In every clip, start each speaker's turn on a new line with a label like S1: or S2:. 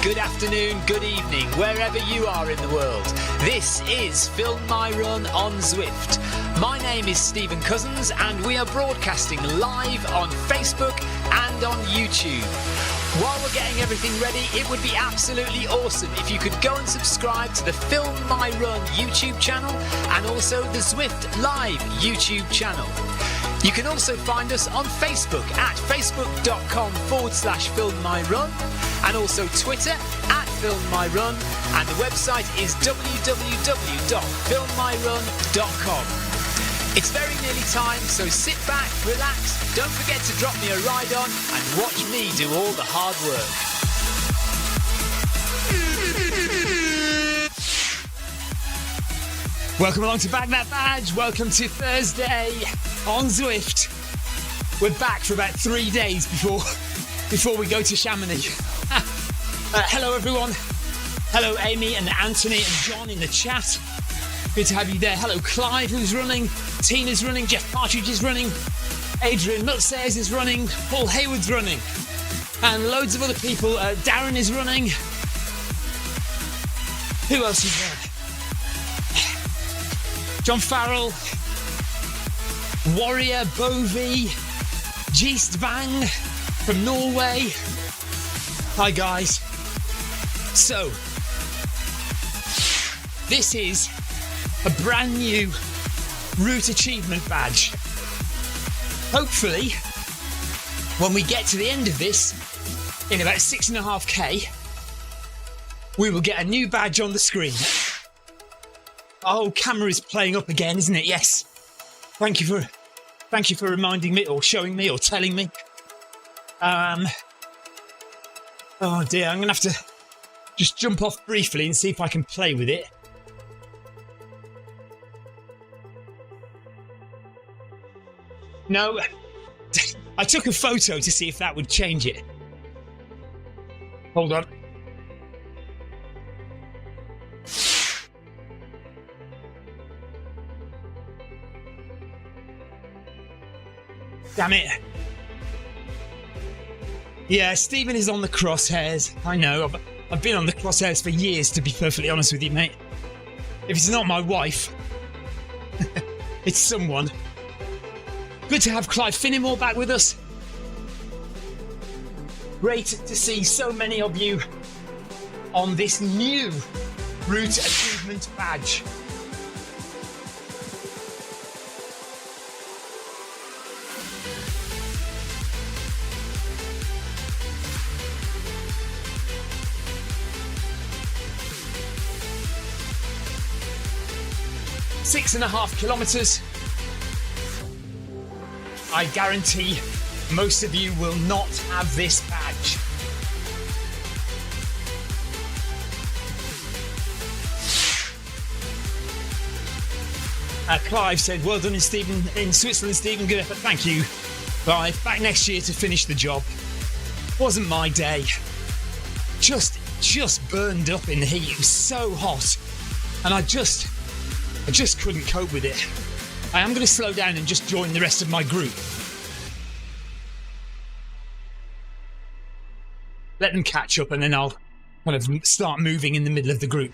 S1: good afternoon, good evening, wherever you are in the world. This is Film My Run on Zwift. My name is Stephen Cousins and we are broadcasting live on Facebook and on YouTube. While we're getting everything ready, it would be absolutely awesome if you could go and subscribe to the Film My Run YouTube channel and also the Zwift Live YouTube channel. You can also find us on Facebook at facebook.com/filmmyrun and also Twitter at filmmyrun, and the website is www.filmmyrun.com. It's very nearly time, so sit back, relax, don't forget to drop me a ride on and watch me do all the hard work. Welcome along to Bag That Badge. Welcome to Thursday on Zwift. We're back for about 3 days before we go to Chamonix. Hello everyone. Hello Amy and Anthony and John in the chat. Good to have you there. Hello Clive, who's running. Tina's running. Jeff Partridge is running. Adrian Nutsayers is running. Paul Hayward's running. And loads of other people. Darren is running. Who else is there? John Farrell, Warrior, Bovi, Geestvang from Norway. Hi guys. So, this is a brand new Route Achievement Badge. Hopefully, when we get to the end of this, in about 6.5k, we will get a new badge on the screen. Oh, camera is playing up again, isn't it? Yes. Thank you for reminding me, or showing me, or telling me. Oh dear, I'm gonna have to just jump off briefly and see if I can play with it. No, I took a photo to see if that would change it. Hold on. Damn it. Yeah, Stephen is on the crosshairs. I know, I've been on the crosshairs for years, to be perfectly honest with you, mate. If it's not my wife, it's someone. Good to have Clive Finnimore back with us. Great to see so many of you on this new Route Achievement Badge. Six and a half kilometres. I guarantee most of you will not have this badge. Clive said, well done in Switzerland, Stephen. Good effort. Thank you, Clive. Back next year to finish the job. Wasn't my day. Just burned up in the heat. It was so hot. And I just couldn't cope with it. I am going to slow down and just join the rest of my group. Let them catch up and then I'll kind of start moving in the middle of the group.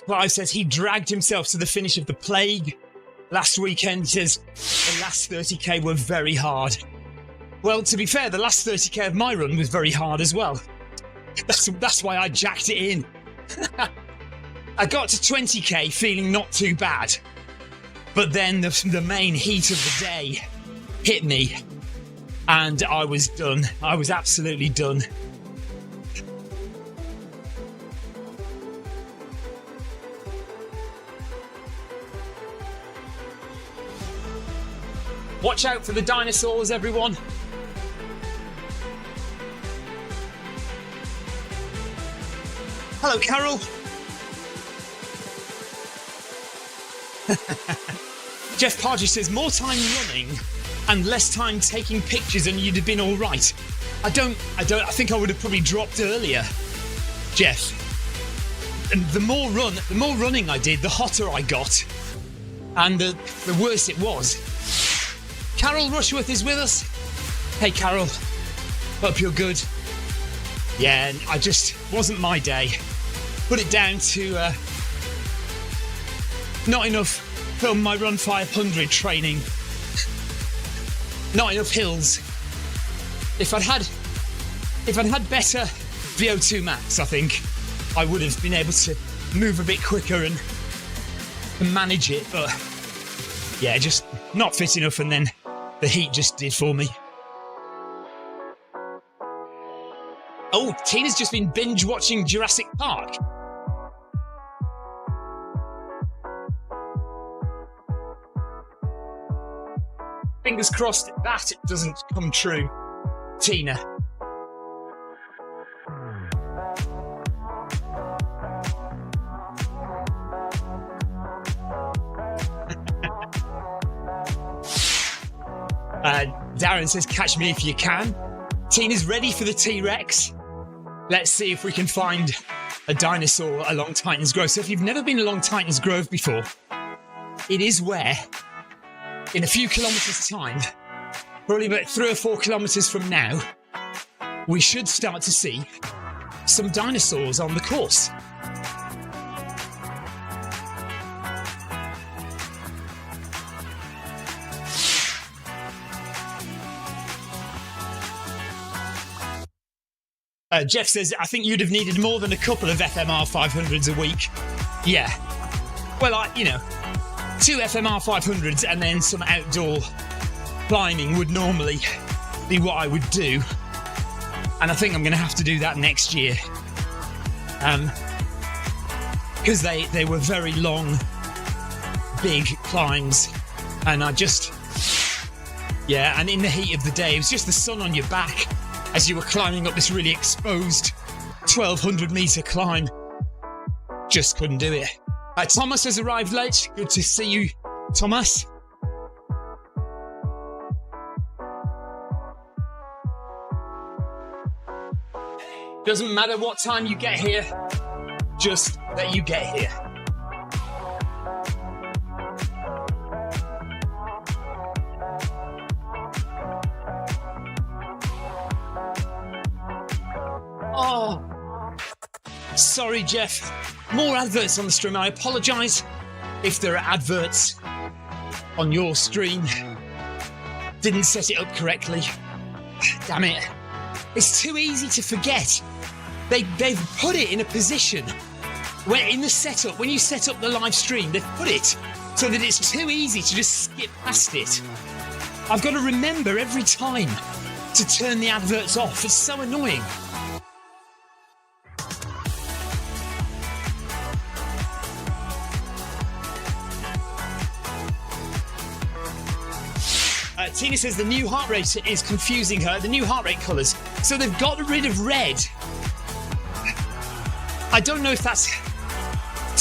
S1: Clive says he dragged himself to the finish of the Plague last weekend. He says the last 30k were very hard. Well, to be fair, the last 30k of my run was very hard as well. That's why I jacked it in. I got to 20k feeling not too bad. But then the main heat of the day hit me. And I was done. I was absolutely done. Watch out for the dinosaurs, everyone. Hello, Carol. Jeff Partridge says, more time running and less time taking pictures and you'd have been all right. I think I would have probably dropped earlier, Jeff. the more running I did, the hotter I got, and the worse it was. Carol Rushworth is with us. Hey Carol, hope you're good. Yeah, I just wasn't my day. Put it down to not enough Film My Run 500 training. Not enough hills. If I'd had better VO2 max, I think I would have been able to move a bit quicker and manage it. But yeah, just not fit enough, and then the heat just did for me. Oh, Tina's just been binge watching Jurassic Park. Fingers crossed that doesn't come true, Tina. Darren says, catch me if you can. Tina's ready for the T-Rex. Let's see if we can find a dinosaur along Titans Grove. So if you've never been along Titans Grove before, it is where, in a few kilometres' time, probably about 3 or 4 kilometres from now, we should start to see some dinosaurs on the course. Jeff says, I think you'd have needed more than a couple of FMR 500s a week. Yeah. Well, 2 FMR 500s and then some outdoor climbing would normally be what I would do. And I think I'm going to have to do that next year. Because they were very long, big climbs. And and in the heat of the day, it was just the sun on your back as you were climbing up this really exposed 1,200 metre climb. Just couldn't do it. Thomas has arrived late. Good to see you, Thomas. Doesn't matter what time you get here, just that you get here. Oh, sorry, Jeff. More adverts on the stream. I apologise if there are adverts on your stream. Didn't set it up correctly. Damn it. It's too easy to forget. They've put it in a position where in the setup, when you set up the live stream, they've put it so that it's too easy to just skip past it. I've got to remember every time to turn the adverts off. It's so annoying. Tina says the new heart rate is confusing her. The new heart rate colours. So they've got rid of red. I don't know if that's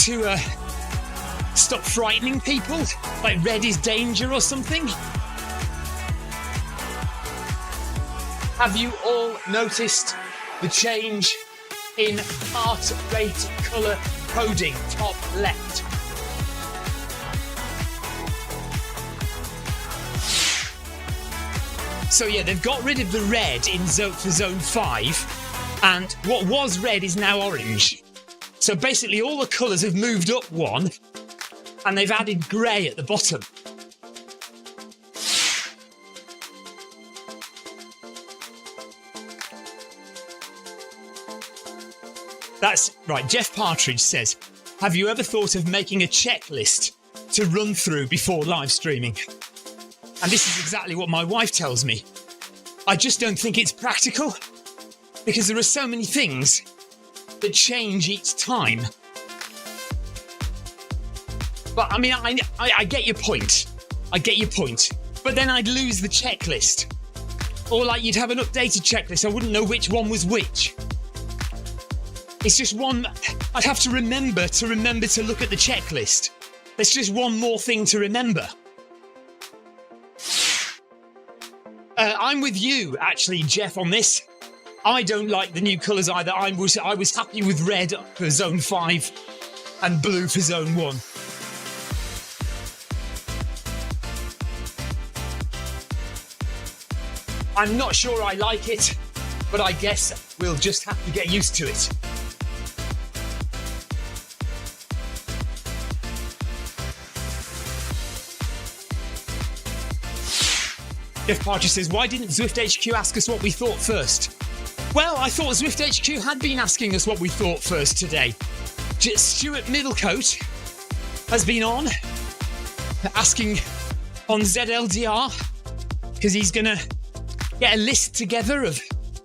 S1: to stop frightening people. Like red is danger or something. Have you all noticed the change in heart rate colour coding? Top left. So yeah, they've got rid of the red for zone 5, and what was red is now orange. So basically all the colours have moved up one, and they've added grey at the bottom. That's right. Jeff Partridge says, have you ever thought of making a checklist to run through before live streaming? And this is exactly what my wife tells me. I just don't think it's practical because there are so many things that change each time. But I mean, I get your point. I get your point. But then I'd lose the checklist. Or like you'd have an updated checklist. I wouldn't know which one was which. It's just one. I'd have to remember to look at the checklist. There's just one more thing to remember. I'm with you, actually, Jeff, on this. I don't like the new colours either. I was happy with red for Zone 5 and blue for Zone 1. I'm not sure I like it, but I guess we'll just have to get used to it. Jeff Parcher says, why didn't Zwift HQ ask us what we thought first? Well, I thought Zwift HQ had been asking us what we thought first today. Stuart Middlecoat has been on, asking on ZLDR, because he's going to get a list together of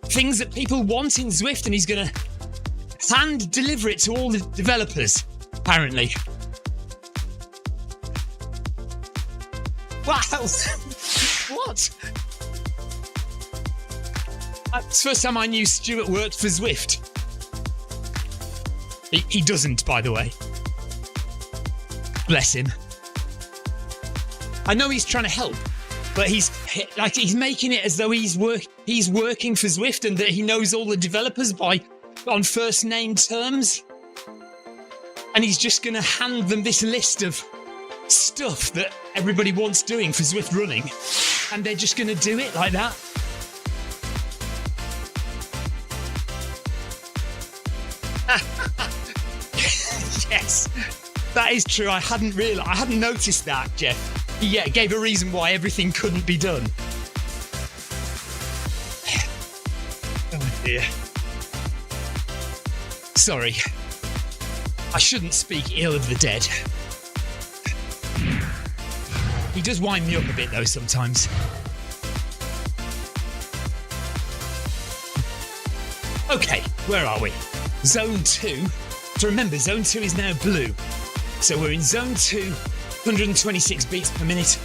S1: things that people want in Zwift, and he's going to hand deliver it to all the developers, apparently. Wow! What? It's the first time I knew Stuart worked for Zwift. He doesn't, by the way. Bless him. I know he's trying to help, but he's making it as though he's working for Zwift and that he knows all the developers on first name terms. And he's just going to hand them this list of stuff that everybody wants doing for Zwift running, and they're just going to do it like that. Yes, that is true. I hadn't noticed that, Jeff. He gave a reason why everything couldn't be done. Oh dear. Sorry. I shouldn't speak ill of the dead. He does wind me up a bit though sometimes. Okay, where are we? Zone 2. So remember, Zone 2 is now blue. So we're in Zone 2, 126 beats per minute.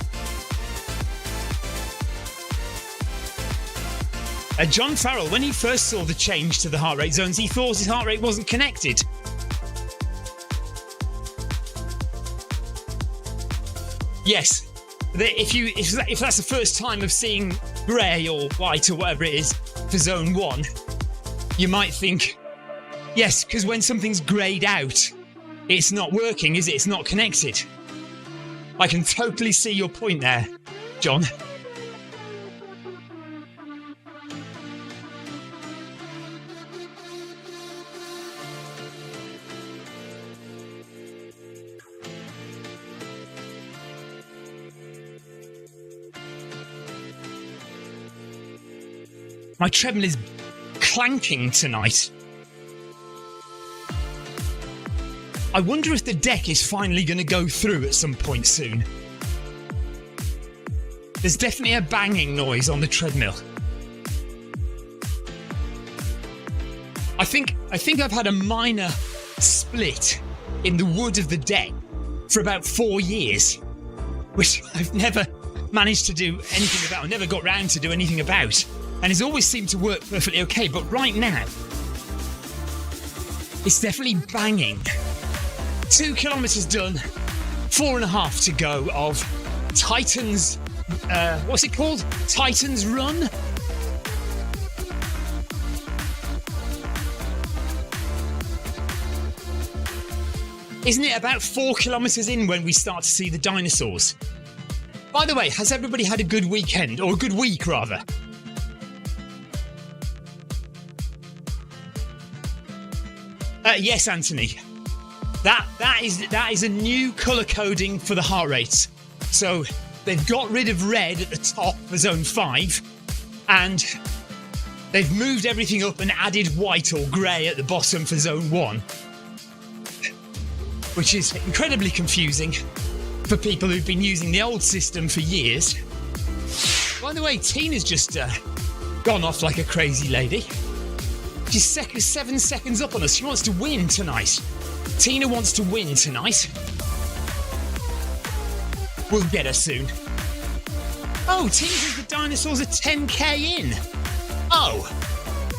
S1: John Farrell, when he first saw the change to the heart rate zones, he thought his heart rate wasn't connected. Yes, if that's the first time of seeing grey or white or whatever it is for Zone 1, you might think, yes, because when something's greyed out, it's not working, is it? It's not connected. I can totally see your point there, John. My treadmill is clanking tonight. I wonder if the deck is finally going to go through at some point soon. There's definitely a banging noise on the treadmill. I think I've had a minor split in the wood of the deck for about 4 years, which I've never managed to do anything about. I never got round to do anything about. And it's always seemed to work perfectly okay. But right now, it's definitely banging. 2 kilometres done, 4.5 to go of Titan's, what's it called? Titan's Run? Isn't it about 4 kilometres in when we start to see the dinosaurs? By the way, has everybody had a good weekend? Or a good week, rather? Yes, Anthony. That is a new colour coding for the heart rates. So they've got rid of red at the top for Zone 5, and they've moved everything up and added white or grey at the bottom for Zone 1, which is incredibly confusing for people who've been using the old system for years. By the way, Tina's just gone off like a crazy lady. She's 7 seconds up on us. She wants to win tonight. Tina wants to win tonight. We'll get her soon. Oh, Tina says the dinosaurs are 10k in. Oh,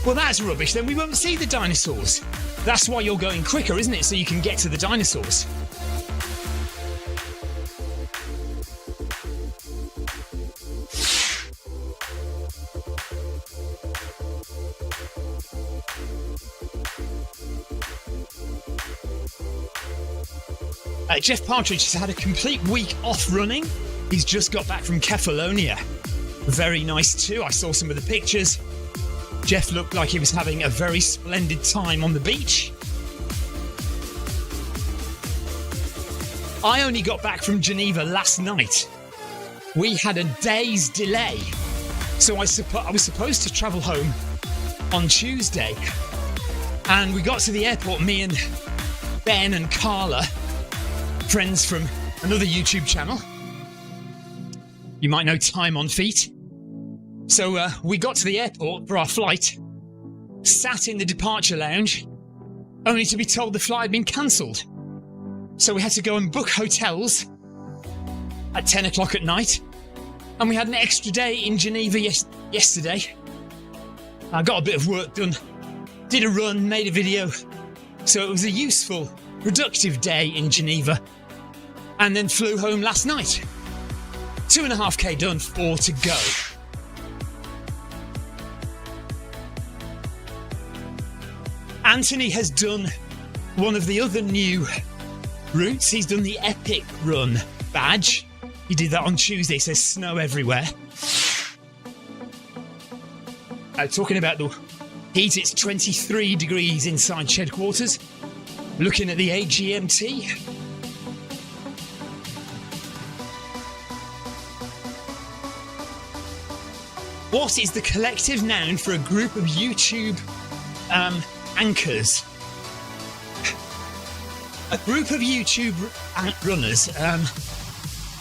S1: well that's rubbish. Then we won't see the dinosaurs. That's why you're going quicker, isn't it? So you can get to the dinosaurs. Jeff Partridge has had a complete week off running. He's just got back from Kefalonia. Very nice too. I saw some of the pictures. Jeff looked like he was having a very splendid time on the beach. I only got back from Geneva last night. We had a day's delay. So I was supposed to travel home on Tuesday. And we got to the airport, me and Ben and Carla, friends from another YouTube channel. You might know Time on Feet. So we got to the airport for our flight, sat in the departure lounge, only to be told the flight had been cancelled. So we had to go and book hotels at 10 o'clock at night. And we had an extra day in Geneva yesterday. I got a bit of work done, did a run, made a video. So it was a useful, productive day in Geneva. And then flew home last night. 2.5k done, 4 to go. Anthony has done one of the other new routes. He's done the Epic Run badge. He did that on Tuesday. It says snow everywhere. Talking about the heat, it's 23 degrees inside shed quarters. Looking at the AGMT. What is the collective noun for a group of YouTube anchors? A group of YouTube runners,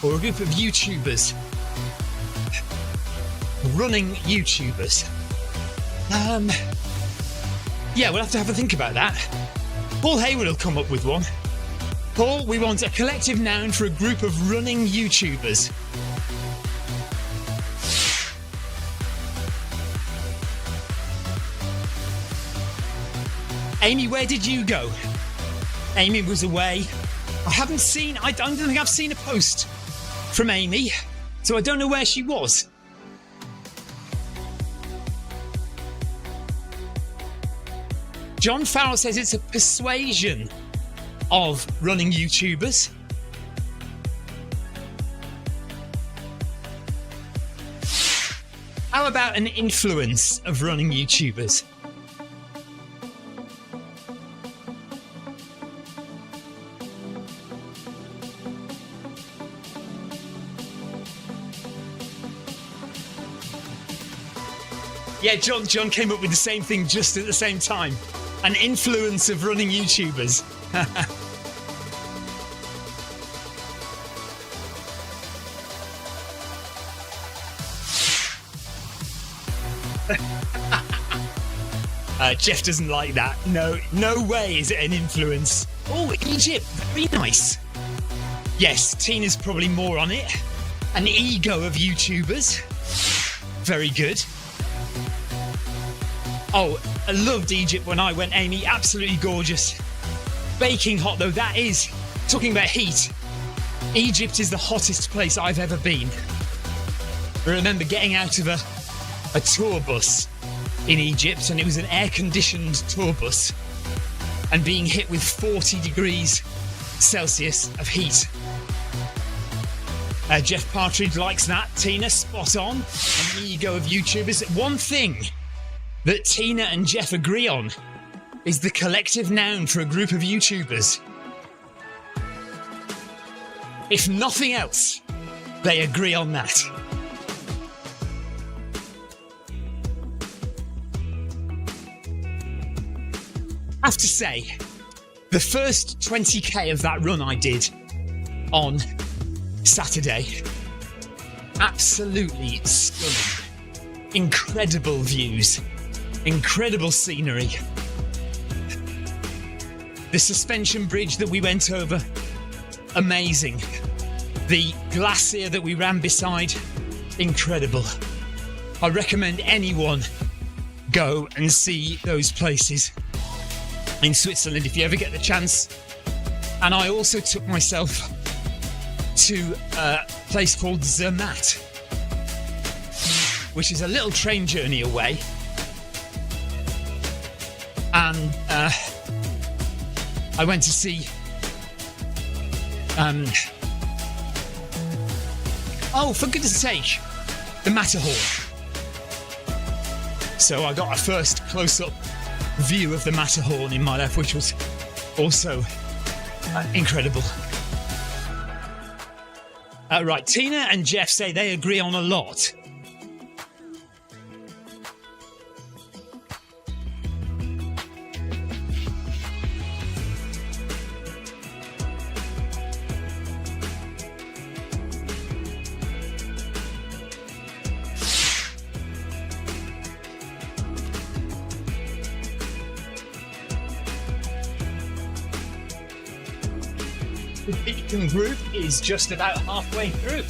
S1: or a group of YouTubers, running YouTubers. Yeah, we'll have to have a think about that. Paul Hayward will come up with one. Paul, we want a collective noun for a group of running YouTubers. Amy, where did you go? Amy was away. I don't think I've seen a post from Amy, so I don't know where she was. John Farrell says it's a persuasion of running YouTubers. How about an influence of running YouTubers? Yeah, John came up with the same thing just at the same time. An influence of running YouTubers. Jeff doesn't like that. No way is it an influence. Oh, Egypt, very nice. Yes, Tina's probably more on it. An ego of YouTubers. Very good. Oh, I loved Egypt when I went, Amy. Absolutely gorgeous. Baking hot, though, that is. Talking about heat, Egypt is the hottest place I've ever been. I remember getting out of a tour bus in Egypt, and it was an air-conditioned tour bus, and being hit with 40 degrees Celsius of heat. Jeff Partridge likes that. Tina, spot on. An ego of YouTubers. One thing that Tina and Jeff agree on is the collective noun for a group of YouTubers. If nothing else, they agree on that. I have to say, the first 20k of that run I did on Saturday, absolutely stunning. Incredible views. Incredible scenery. The suspension bridge that we went over, amazing. The glacier that we ran beside, incredible. I recommend anyone go and see those places in Switzerland if you ever get the chance. And I also took myself to a place called Zermatt, which is a little train journey away. And I went to see Oh, for goodness sake, the Matterhorn. So I got a first close-up view of the Matterhorn in my life, which was also incredible. Right, Tina and Jeff say they agree on a lot. The Beacon group is just about halfway through.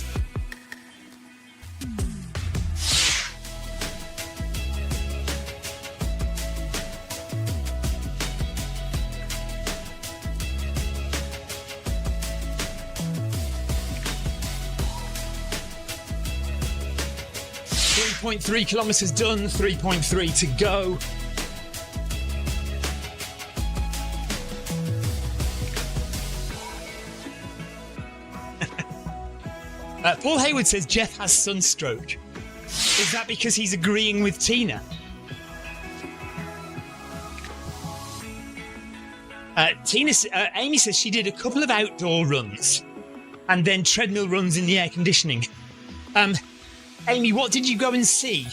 S1: .3 kilometres done, 3.3 to go. Paul Hayward says Jeff has sunstroke. Is that because he's agreeing with Tina? Amy says she did a couple of outdoor runs and then treadmill runs in the air conditioning. Amy, what did you go and see?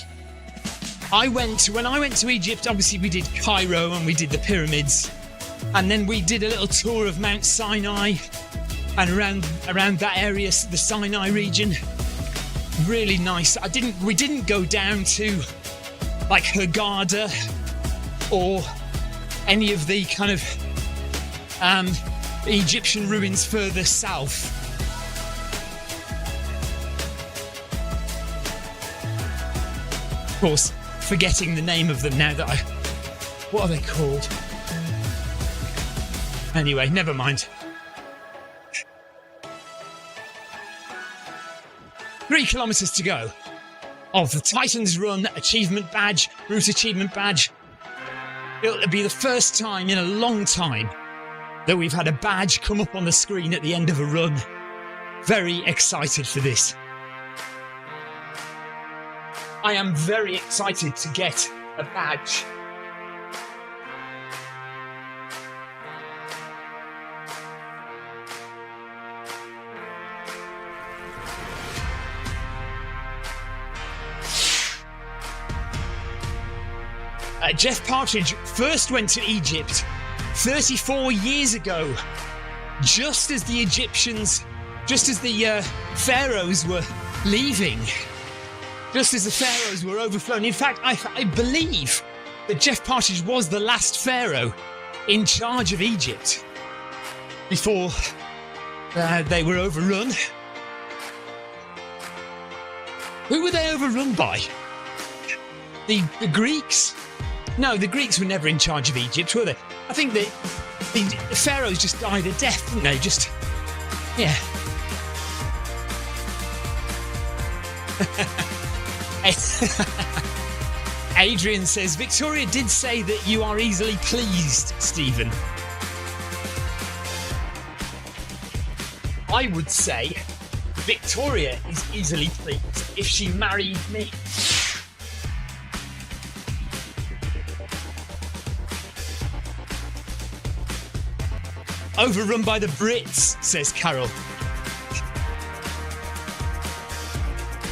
S1: When I went to Egypt, obviously we did Cairo and we did the pyramids, and then we did a little tour of Mount Sinai and around that area, the Sinai region. Really nice. We didn't go down to like Hurghada or any of the kind of Egyptian ruins further south. Of course, forgetting the name of them now that what are they called? Anyway, never mind. 3 kilometres to go of the Titans Run Achievement Badge, Route Achievement Badge. It'll be the first time in a long time that we've had a badge come up on the screen at the end of a run. Very excited for this. I am very excited to get a badge. Jeff Partridge first went to Egypt 34 years ago, just as the pharaohs were leaving, just as the pharaohs were overflowing. In fact, I believe that Jeff Partridge was the last pharaoh in charge of Egypt before they were overrun. Who were they overrun by? The Greeks? No, the Greeks were never in charge of Egypt, were they? I think the pharaohs just died a death, didn't they? Just, yeah. Adrian says, Victoria did say that you are easily pleased, Stephen. I would say Victoria is easily pleased if she married me. Overrun by the Brits, says Carol.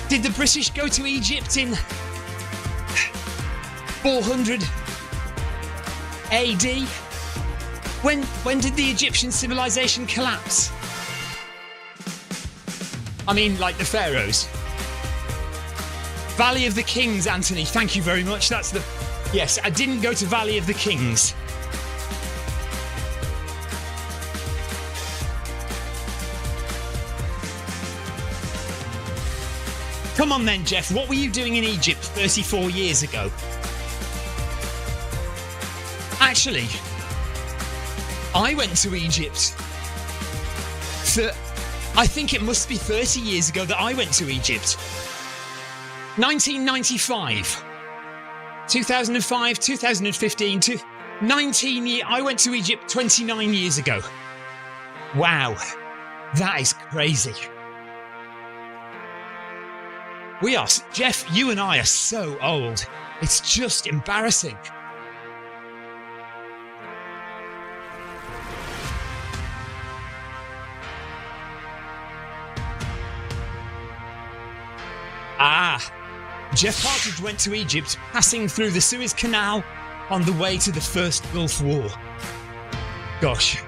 S1: Did the British go to Egypt in 400 AD? When did the Egyptian civilization collapse? I mean, like the pharaohs. Valley of the Kings, Anthony, thank you very much. Yes, I didn't go to Valley of the Kings. Come on then, Jeff, what were you doing in Egypt 34 years ago? Actually, I went to Egypt. I think it must be 30 years ago that I went to Egypt. 1995, 2005, 2015, 19 years. I went to Egypt 29 years ago. Wow. That is crazy. Jeff, you and I are so old. It's just embarrassing. Jeff Partridge went to Egypt, passing through the Suez Canal on the way to the First Gulf War. Gosh.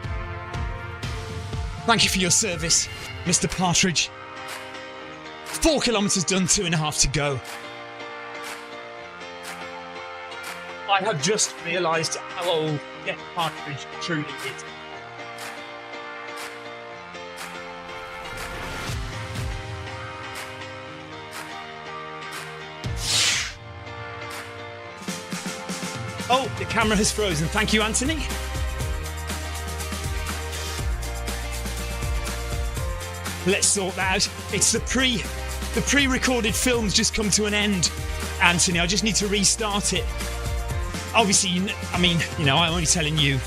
S1: Thank you for your service, Mr. Partridge. 4 kilometres done, 2.5 to go. I have just realised how old Jeff Partridge truly is. Oh, the camera has frozen. Thank you, Anthony. Let's sort that out. It's the pre-recorded film's just come to an end, Anthony. I just need to restart it. Obviously, I'm only telling you,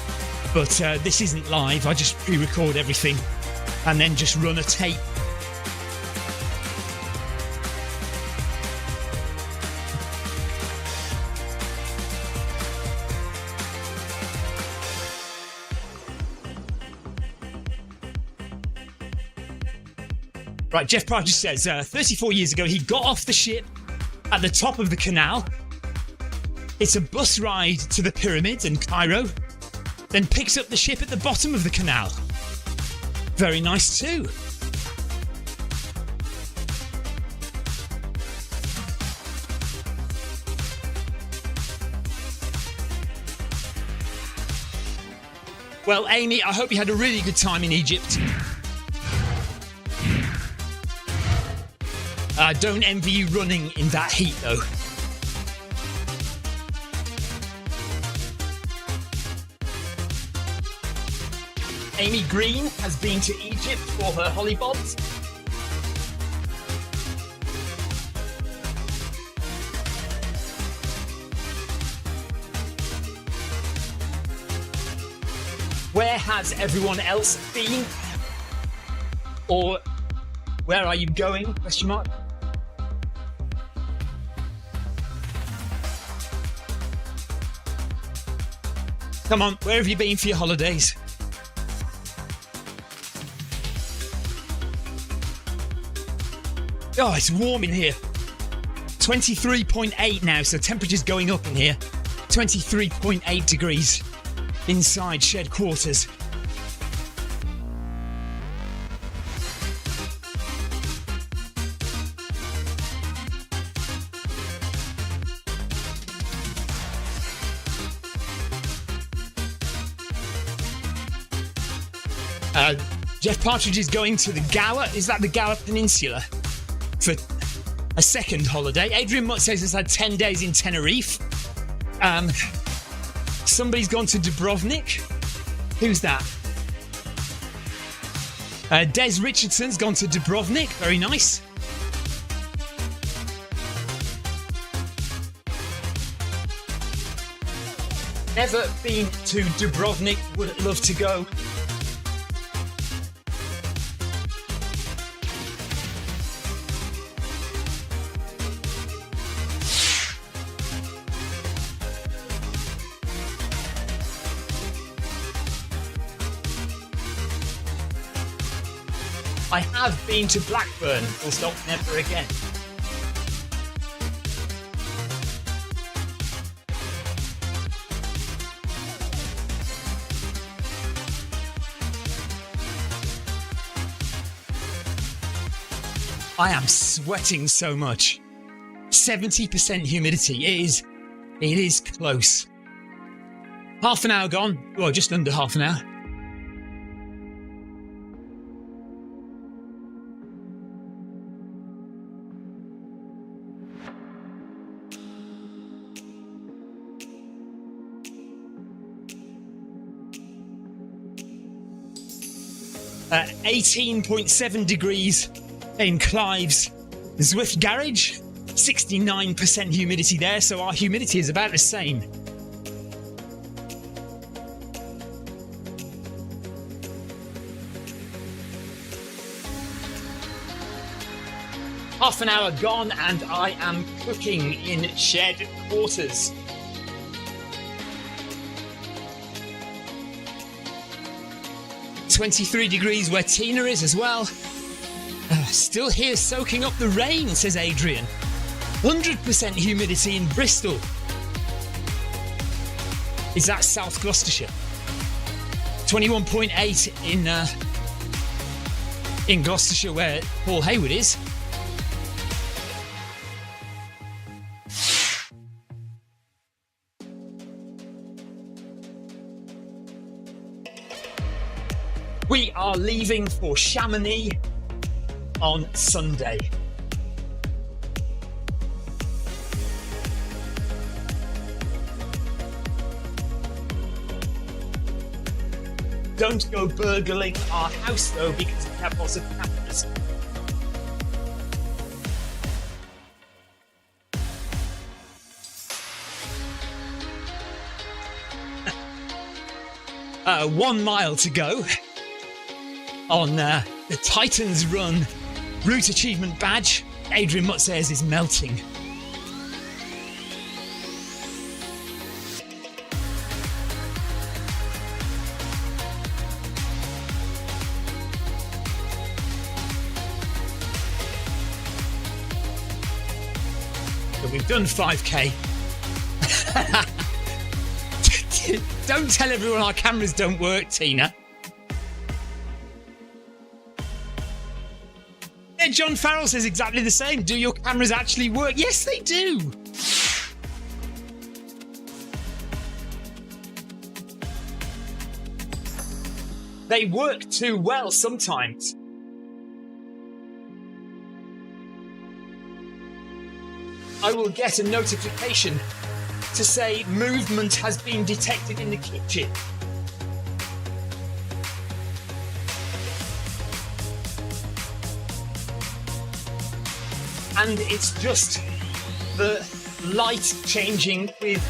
S1: but this isn't live. I just pre-record everything and then just run a tape. Right, Jeff Partridge says, 34 years ago, he got off the ship at the top of the canal. It's a bus ride to the pyramids in Cairo, then picks up the ship at the bottom of the canal. Very nice too. Well, Amy, I hope you had a really good time in Egypt. I don't envy you running in that heat, though. Amy Green has been to Egypt for her hollybobs. Where has everyone else been? Or where are you going? Question mark. Come on, where have you been for your holidays? Oh, it's warm in here. 23.8 now, so temperature's going up in here. 23.8 degrees inside shed quarters. Jeff Partridge is going to the Gower. Is that the Gower Peninsula? For a second holiday. Adrian Mutt says he's had 10 days in Tenerife. Somebody's gone to Dubrovnik. Who's that? Des Richardson's gone to Dubrovnik. Very nice. Never been to Dubrovnik. Would love to go. I have been to Blackburn, full stop, never again. I am sweating so much. 70% humidity. It is close. Half an hour gone. Well, just under half an hour. At 18.7 degrees in Clive's Zwift Garage, 69% humidity there, so our humidity is about the same. Half an hour gone and I am cooking in shed quarters. "23 degrees where Tina is as well. Still here soaking up the rain," says Adrian. 100% humidity in Bristol. Is that South Gloucestershire? 21.8 in Gloucestershire, where Paul Hayward is. We are leaving for Chamonix on Sunday. Don't go burgling our house though, because we have lots of cameras. One mile to go on the Titans Run Route Achievement Badge. Adrian Mutt says is melting. So we've done 5k. Don't tell everyone our cameras don't work, Tina. Yeah, John Farrell says exactly the same. Do your cameras actually work? Yes, they do. They work too well sometimes. I will get a notification to say movement has been detected in the kitchen. And it's just the light changing with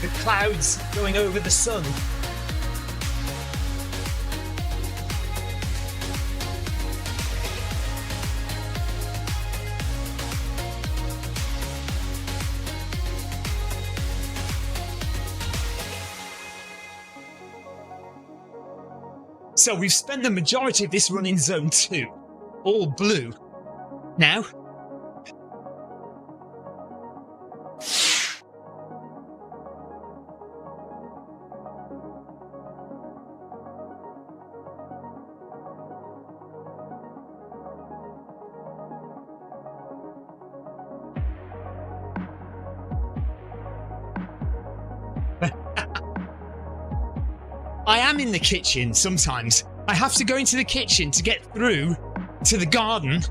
S1: the clouds going over the sun. So we've spent the majority of this run in Zone 2, all blue. Now, I am in the kitchen sometimes. I have to go into the kitchen to get through to the garden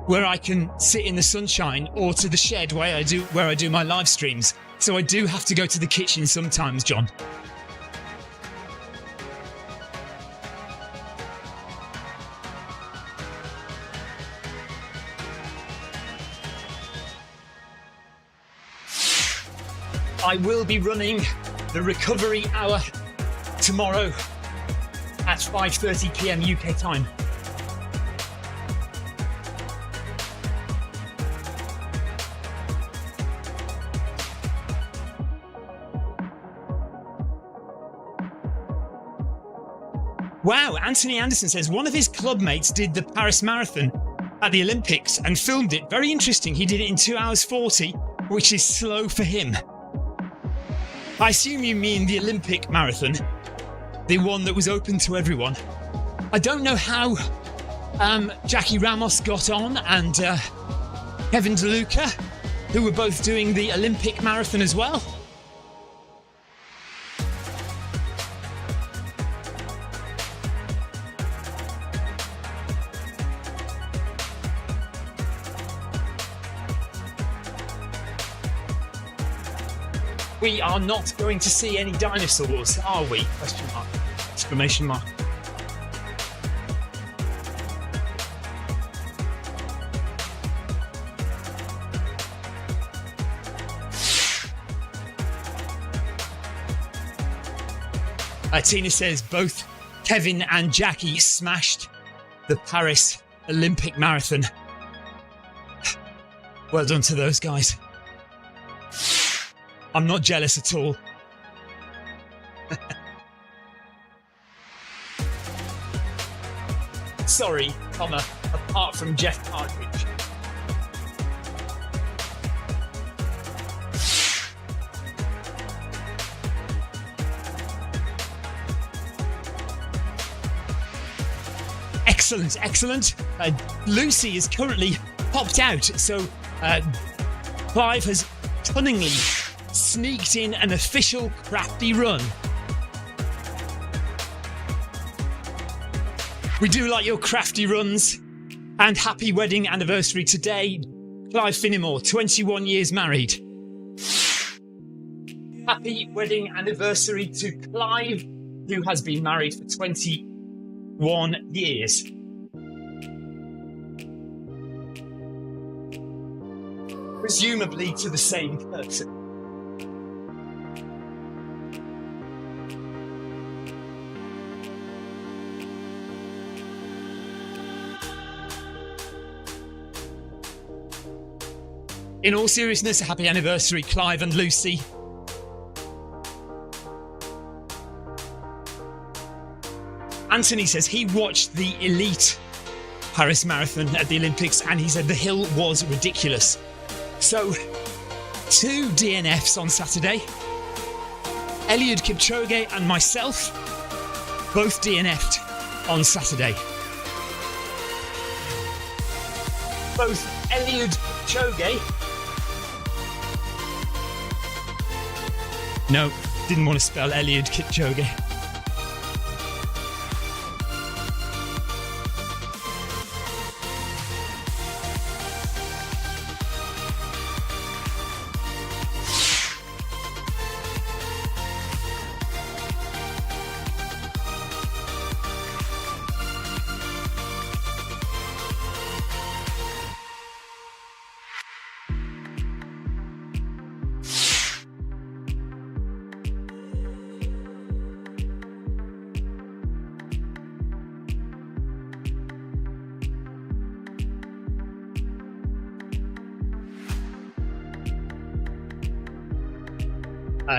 S1: where I can sit in the sunshine, or to the shed where I do my live streams. So I do have to go to the kitchen sometimes, John. I will be running the recovery hour tomorrow at 5:30 p.m. UK time. Wow, Anthony Anderson says one of his club mates did the Paris Marathon at the Olympics and filmed it. Very interesting. He did it in 2 hours 40, which is slow for him. I assume you mean the Olympic Marathon, the one that was open to everyone. I don't know how Jackie Ramos got on and Kevin DeLuca, who were both doing the Olympic Marathon as well. We are not going to see any dinosaurs, are we? Question mark. Exclamation mark. Tina says both Kevin and Jackie smashed the Paris Olympic Marathon. Well done to those guys. I'm not jealous at all. Sorry, comma, apart from Jeff Partridge. Excellent, excellent. Lucy is currently popped out, so Clive has cunningly sneaked in an official crafty run. We do like your crafty runs, and happy wedding anniversary today, Clive Finnemore, 21 years married. Happy wedding anniversary to Clive, who has been married for 21 years. Presumably to the same person. In all seriousness, a happy anniversary, Clive and Lucy. Anthony says he watched the elite Paris Marathon at the Olympics and he said the hill was ridiculous. So, 2 DNFs on Saturday. Eliud Kipchoge and myself both DNF'd on Saturday. Both Eliud Kipchoge. No, didn't want to spell Eliud Kipchoge.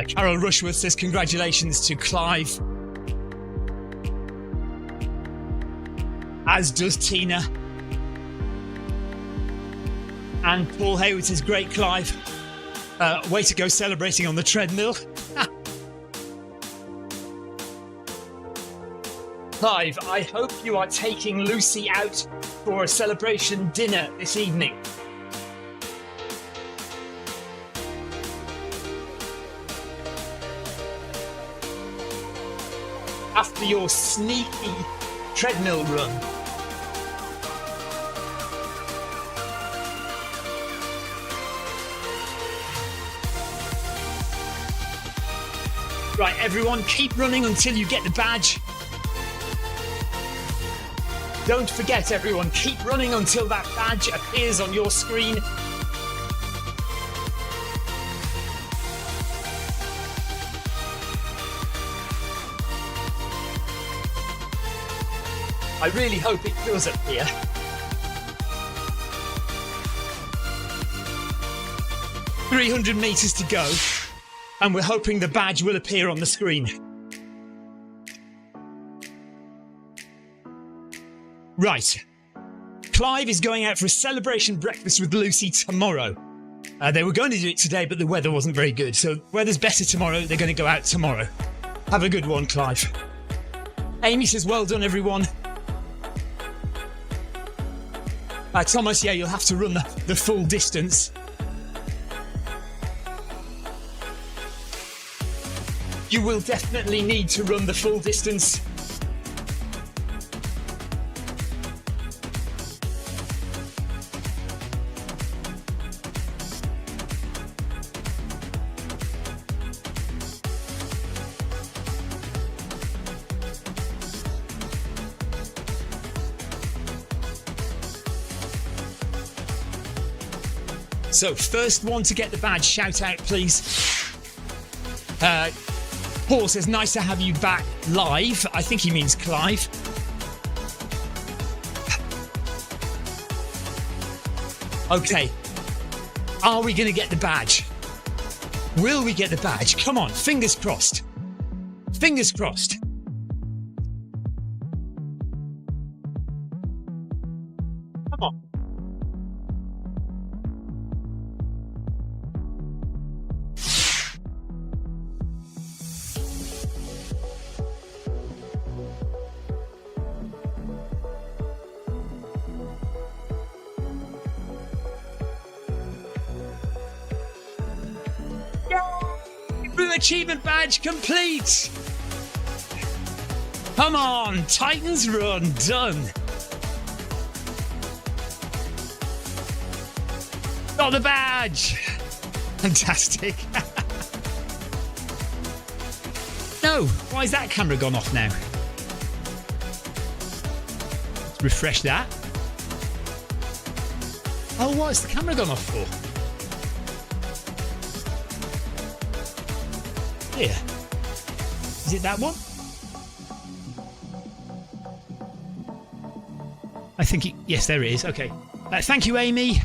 S1: Carol Rushworth says congratulations to Clive. As does Tina. And Paul Hayward says, great Clive. Way to go celebrating on the treadmill. Clive, I hope you are taking Lucy out for a celebration dinner this evening. After your sneaky treadmill run. Right, everyone, keep running until you get the badge. Don't forget, everyone, keep running until that badge appears on your screen. I really hope it does appear. "300 metres to go, and we're hoping the badge will appear on the screen." Right. Clive is going out for a celebration breakfast with Lucy tomorrow. They were going to do it today, but the weather wasn't very good. So weather's better tomorrow. They're going to go out tomorrow. Have a good one, Clive. Amy says, well done, everyone. Thomas, yeah, you'll have to run the full distance. You will definitely need to run the full distance. So, first one to get the badge, shout out, please. Paul says, nice to have you back live. I think he means Clive. Okay. Are we going to get the badge? Will we get the badge? Come on, fingers crossed. Fingers crossed. Come on. Route Achievement Badge complete! Come on, Titans Run done! Got the badge! Fantastic! No, why is that camera gone off now? Let's refresh that. Oh, what's the camera gone off for? Here. Is it that one? I think yes, there it is. Okay. Thank you, Amy.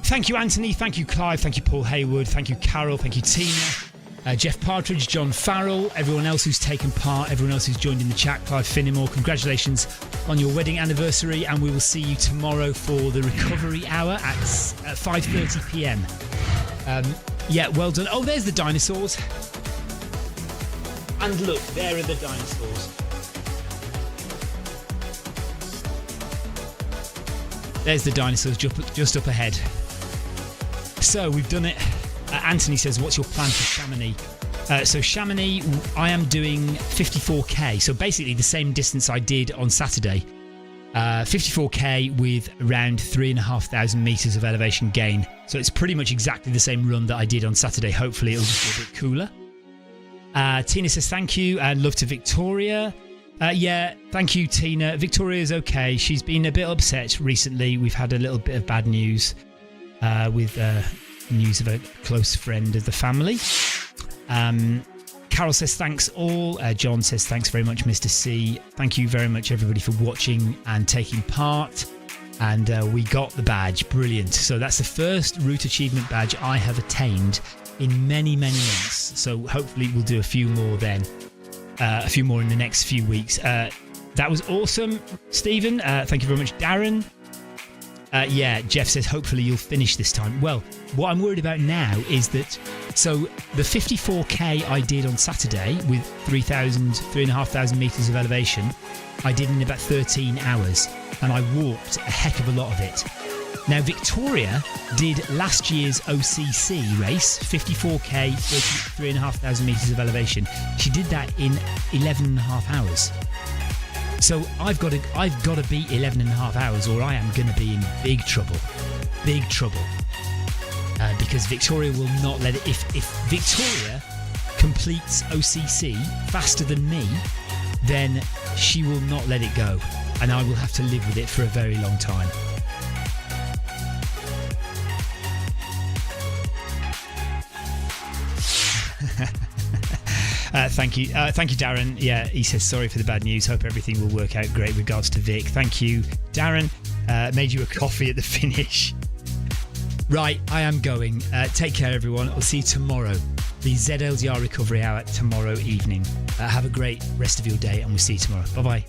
S1: Thank you, Anthony. Thank you, Clive. Thank you, Paul Haywood. Thank you, Carol. Thank you, Tina. Jeff Partridge, John Farrell, everyone else who's taken part, everyone else who's joined in the chat, Clive Finnemore, congratulations on your wedding anniversary, and we will see you tomorrow for the recovery hour at 5:30 p.m. Yeah, well done. Oh, there's the dinosaurs. And look, there are the dinosaurs. There's the dinosaurs just up ahead. So we've done it. Anthony says, what's your plan for Chamonix? So Chamonix, I am doing 54k. So basically the same distance I did on Saturday. 54k with around 3,500 metres of elevation gain. So it's pretty much exactly the same run that I did on Saturday. Hopefully it'll just be a bit cooler. Tina says thank you and love to Victoria. Yeah, thank you, Tina. Victoria's okay. She's been a bit upset recently. We've had a little bit of bad news with news of a close friend of the family. Carol says thanks all. John says thanks very much, Mr. C. Thank you very much, everybody, for watching and taking part. And we got the badge. Brilliant. So that's the first Route Achievement Badge I have attained in many, many months. So hopefully we'll do a few more then. A few more in the next few weeks. That was awesome, Stephen. Thank you very much, Darren. Yeah, Jeff says hopefully you'll finish this time. Well, what I'm worried about now is that, so the 54k I did on Saturday with 3,500 metres of elevation, I did in about 13 hours, and I walked a heck of a lot of it. Now, Victoria did last year's OCC race, 54k, 3,500 metres of elevation. She did that in 11 and a half hours. So I've got to beat 11 and a half hours, or I am going to be in big trouble. Big trouble. Because Victoria will not let it. If Victoria completes OCC faster than me, then she will not let it go, and I will have to live with it for a very long time. Thank you, Darren. Yeah, he says sorry for the bad news. Hope everything will work out great. Regards to Vic. Thank you, Darren. Made you a coffee at the finish. Right, I am going. Take care, everyone. I'll see you tomorrow. The ZLDR recovery hour tomorrow evening. Have a great rest of your day, and we'll see you tomorrow. Bye bye.